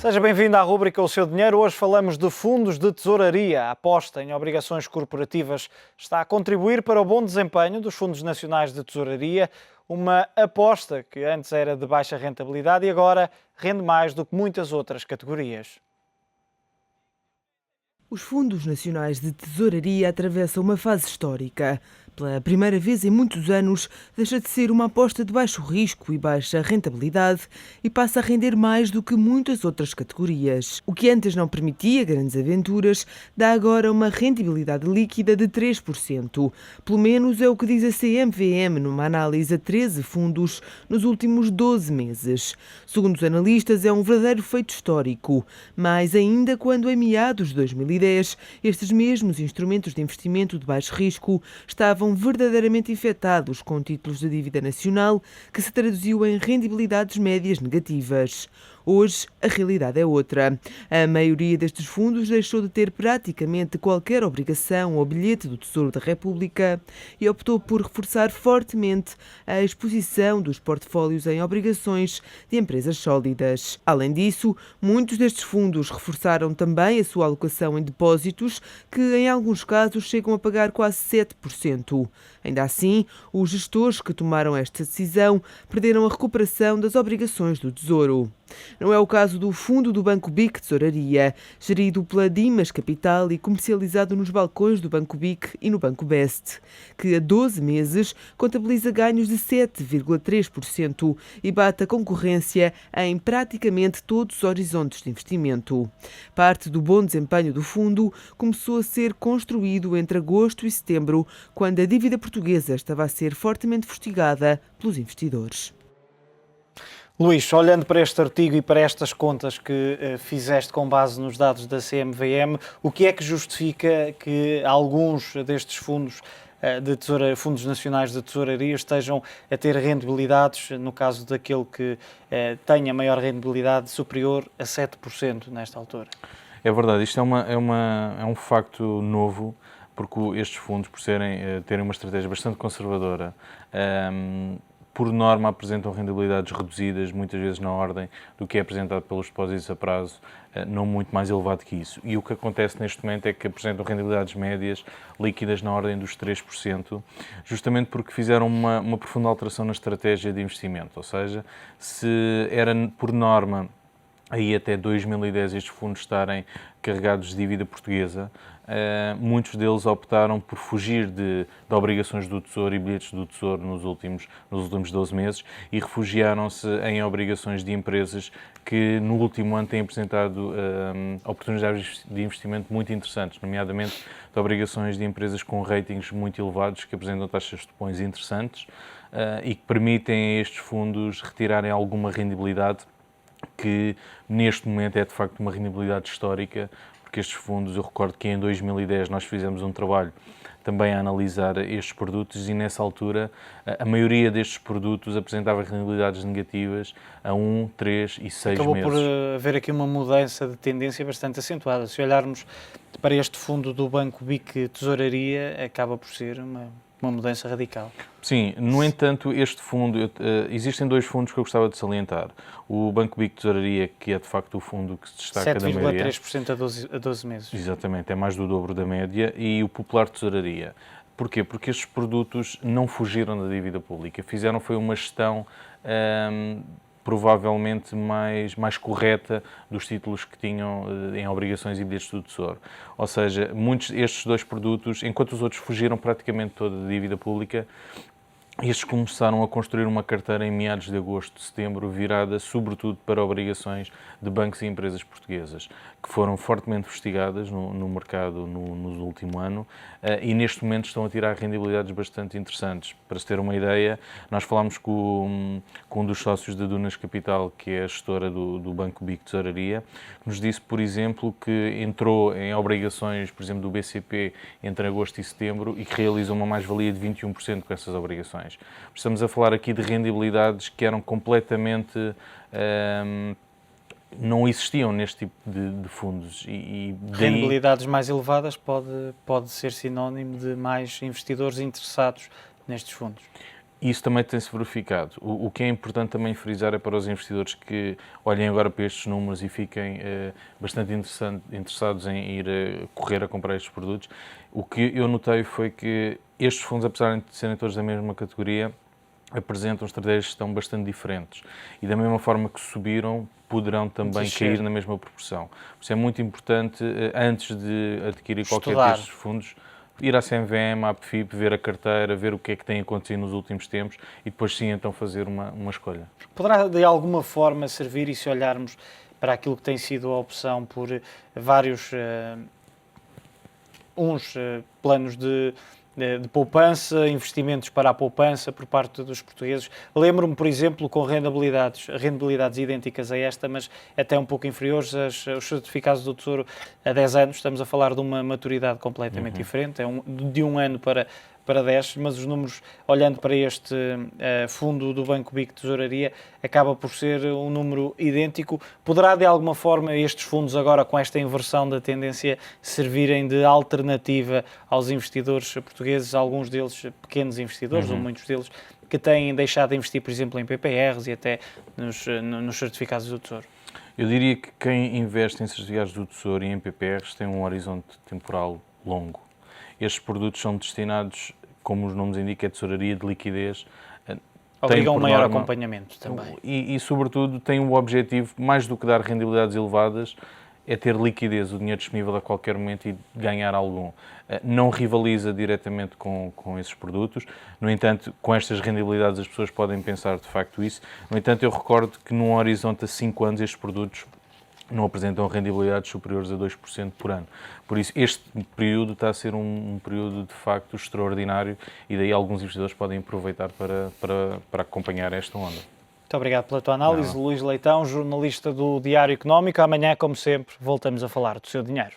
Seja bem-vindo à rubrica O Seu Dinheiro. Hoje falamos de fundos de tesouraria. A aposta em obrigações corporativas está a contribuir para o bom desempenho dos fundos nacionais de tesouraria, uma aposta que antes era de baixa rentabilidade e agora rende mais do que muitas outras categorias. Os fundos nacionais de tesouraria atravessam uma fase histórica. Pela primeira vez em muitos anos, deixa de ser uma aposta de baixo risco e baixa rentabilidade e passa a render mais do que muitas outras categorias. O que antes não permitia grandes aventuras, dá agora uma rentabilidade líquida de 3%. Pelo menos é o que diz a CMVM numa análise a 13 fundos nos últimos 12 meses. Segundo os analistas, é um verdadeiro feito histórico, mais ainda quando em meados de 2010, estes mesmos instrumentos de investimento de baixo risco estavam verdadeiramente infectados com títulos de dívida nacional, que se traduziu em rendibilidades médias negativas. Hoje, a realidade é outra. A maioria destes fundos deixou de ter praticamente qualquer obrigação ou bilhete do Tesouro da República e optou por reforçar fortemente a exposição dos portfólios em obrigações de empresas sólidas. Além disso, muitos destes fundos reforçaram também a sua alocação em depósitos, que em alguns casos chegam a pagar quase 7%. Ainda assim, os gestores que tomaram esta decisão perderam a recuperação das obrigações do Tesouro. Não é o caso do fundo do Banco BIC Tesouraria, gerido pela Dimas Capital e comercializado nos balcões do Banco BIC e no Banco Best, que há 12 meses contabiliza ganhos de 7,3% e bate a concorrência em praticamente todos os horizontes de investimento. Parte do bom desempenho do fundo começou a ser construído entre agosto e setembro, quando a dívida portuguesa estava a ser fortemente fustigada pelos investidores. Luís, olhando para este artigo e para estas contas que fizeste com base nos dados da CMVM, o que é que justifica que alguns destes fundos fundos nacionais de tesouraria estejam a ter rendibilidades, no caso daquele que tenha maior rendibilidade superior a 7% nesta altura? É verdade, isto é um facto novo, porque estes fundos, por terem uma estratégia bastante conservadora, por norma apresentam rendibilidades reduzidas, muitas vezes na ordem do que é apresentado pelos depósitos a prazo, não muito mais elevado que isso. E o que acontece neste momento é que apresentam rendibilidades médias, líquidas na ordem dos 3%, justamente porque fizeram uma profunda alteração na estratégia de investimento. Ou seja, se era por norma aí até 2010 estes fundos estarem carregados de dívida portuguesa, muitos deles optaram por fugir de obrigações do Tesouro e bilhetes do Tesouro nos últimos 12 meses e refugiaram-se em obrigações de empresas que no último ano têm apresentado oportunidades de investimento muito interessantes, nomeadamente de obrigações de empresas com ratings muito elevados que apresentam taxas de cupons interessantes e que permitem a estes fundos retirarem alguma rendibilidade, que neste momento é de facto uma rendibilidade histórica, porque estes fundos, eu recordo que em 2010 nós fizemos um trabalho também a analisar estes produtos e nessa altura a maioria destes produtos apresentava rendibilidades negativas a 1, 3 e 6 meses. Acabou por haver aqui uma mudança de tendência bastante acentuada. Se olharmos para este fundo do Banco BIC Tesouraria, acaba por ser uma mudança radical. Sim, no entanto, este fundo, existem dois fundos que eu gostava de salientar. O Banco BIC Tesouraria, que é de facto o fundo que se destaca da média. 7,3% a 12 meses. Exatamente, é mais do dobro da média. E o Popular Tesouraria. Porquê? Porque estes produtos não fugiram da dívida pública. Foi uma gestão provavelmente mais correta dos títulos que tinham em obrigações e bilhetes do Tesouro. Ou seja, estes dois produtos, enquanto os outros fugiram praticamente toda da dívida pública, estes começaram a construir uma carteira em meados de agosto, setembro, virada sobretudo para obrigações de bancos e empresas portuguesas, que foram fortemente investigadas no mercado no último ano e neste momento estão a tirar rendibilidades bastante interessantes. Para se ter uma ideia, nós falámos com um dos sócios da Dunas Capital, que é a gestora do Banco BIC Tesouraria, que nos disse, por exemplo, que entrou em obrigações, por exemplo, do BCP entre agosto e setembro e que realizou uma mais-valia de 21% com essas obrigações. Estamos a falar aqui de rendibilidades que eram completamente não existiam neste tipo de fundos. E daí... Rendibilidades mais elevadas pode ser sinónimo de mais investidores interessados nestes fundos. Isso também tem-se verificado. O que é importante também frisar é para os investidores que olhem agora para estes números e fiquem bastante interessados em ir correr a comprar estes produtos. O que eu notei foi que estes fundos, apesar de serem todos da mesma categoria, apresentam estratégias que estão bastante diferentes. E da mesma forma que subiram, poderão também cair na mesma proporção. Por isso é muito importante, antes de adquirir qualquer destes fundos, ir à CMVM, à APFIP, ver a carteira, ver o que é que tem acontecido nos últimos tempos e depois sim então fazer uma escolha. Poderá de alguma forma servir, e se olharmos para aquilo que tem sido a opção por vários planos de poupança, investimentos para a poupança por parte dos portugueses. Lembro-me, por exemplo, com rentabilidades idênticas a esta, mas até um pouco inferiores, os certificados do Tesouro a 10 anos, estamos a falar de uma maturidade completamente diferente, de um ano para 10, mas os números, olhando para este fundo do Banco BIC Tesouraria, acaba por ser um número idêntico. Poderá, de alguma forma, estes fundos agora, com esta inversão da tendência, servirem de alternativa aos investidores portugueses, alguns deles pequenos investidores, ou muitos deles, que têm deixado de investir, por exemplo, em PPRs e até nos certificados do Tesouro? Eu diria que quem investe em certificados do Tesouro e em PPRs tem um horizonte temporal longo. Estes produtos são destinados, como os nomes indicam, a tesouraria de liquidez. Obrigam um maior acompanhamento também. E, sobretudo, tem o objetivo, mais do que dar rendibilidades elevadas, é ter liquidez, o dinheiro disponível a qualquer momento e ganhar algum. Não rivaliza diretamente com esses produtos. No entanto, com estas rendibilidades as pessoas podem pensar de facto isso. No entanto, eu recordo que num horizonte a 5 anos estes produtos não apresentam rendibilidades superiores a 2% por ano. Por isso, este período está a ser um período de facto extraordinário e daí alguns investidores podem aproveitar para acompanhar esta onda. Muito obrigado pela tua análise, Luís Leitão, jornalista do Diário Económico. Amanhã, como sempre, voltamos a falar do seu dinheiro.